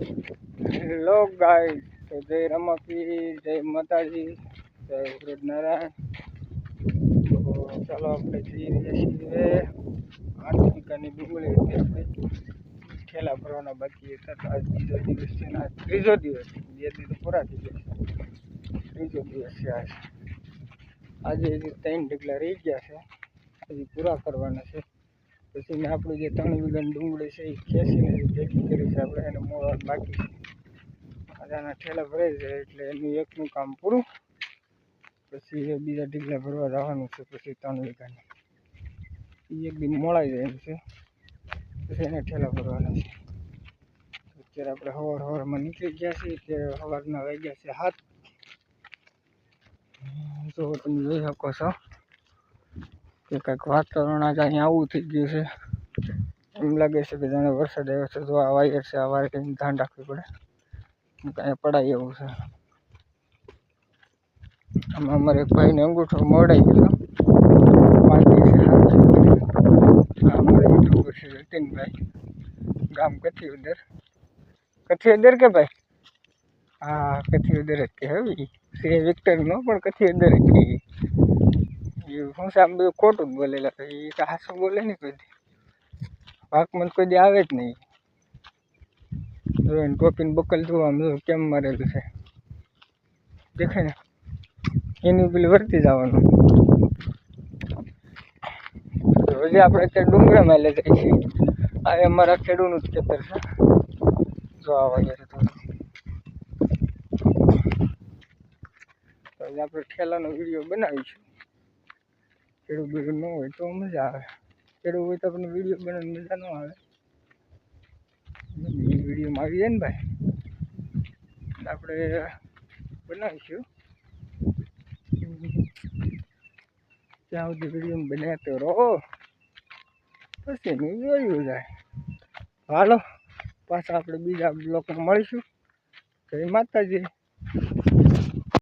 Hello guys, તો જય રમાપી, જય માતાજી, જય સૂરજનારાયણ. તો ચાલો આપણે જઈ રહ્યા છીએ 8 વીઘાની ડુંગળી હતી આપણે ઠેલા ભરવાના બાકી હતા. તો આજ બીજો દિવસ છે ને આજ ત્રીજો દિવસ, 2 દી તો પૂરા થઈ ગયા, ત્રીજો દિવસ છે આજ. આજે હજી 3 ઢગલા રહી ગયા છે, હજી પૂરા કરવાના છે. પછી મેં આપણું જે 3 વીઘાની ડુંગળી છે એ ખેંચીને ભેગી કરી છે આપણે, એને મોળવા બાકી છે. આના ઠેલા ભરાઈ જાય એટલે એનું એકનું કામ પૂરું, પછી બીજા ઢગલા ભરવા જવાનું છે. પછી 3 વીઘાની એ એક દી મોળાઈ જાય એમ છે, પછી એને ઠેલા ભરવાના છે. અત્યારે આપણે સવારમાં નીકળી ગયા છીએ, અત્યારે સવારના વાગ્યા છે 7. જો તમે જોઈ શકો છો કે કંઈક વાતાવરણ આજે અહીંયા આવું થઈ ગયું છે. એમ લાગે છે કે જાણે વરસાદ આવ્યો છે. જો આ વાયર છે, આ વાયરની ધ્યાન રાખવી પડે, કાંઈ પડાય એવું છે. આમાં અમારે એક ભાઈને અંગૂઠો મોડાઈ ગયો, બાકી છે. અમારે યુટ્યુબર છે જતીનભાઈ, ગામ કથિયોદર. કથિયોદર કે ભાઈ? હા, કથિયોદર જ કે હવે છે વિક્ટર નો, પણ કથિયોદર જ કે શું છે. આમ બધું ખોટું જ બોલેલા, એ તો હાસું બોલે ને કોઈ દી વાકમાં કોઈ દી આવે જ નહીં. જોઈને ટોપીને બકલ જોવા આમ કેમ મારેલું છે દેખાય ને, એની પેલી વર્તી જવાનું. હજી આપણે અત્યારે ડુંગરામાં લઈ જઈએ છીએ. આ અમારા ખેડૂતનું જ ખેતર છે. જો આવા ગયા છે તો હજી આપણે ઠેલાનો વિડીયો બનાવીશું. ખેડૂત બીડું ન હોય તો મજા આવે, ખેડૂત હોય તો આપણને વિડીયો બનાવવાની મજા ન આવે. વિડીયોમાં આવી જાય ને ભાઈ, આપણે બનાવીશું. ત્યાં સુધી વિડીયો બનાવતો રહો, પછી એનું જોયું જાય. હાલો, પાછા આપણે બીજા બ્લોકમાં મળીશું. જય માતાજી.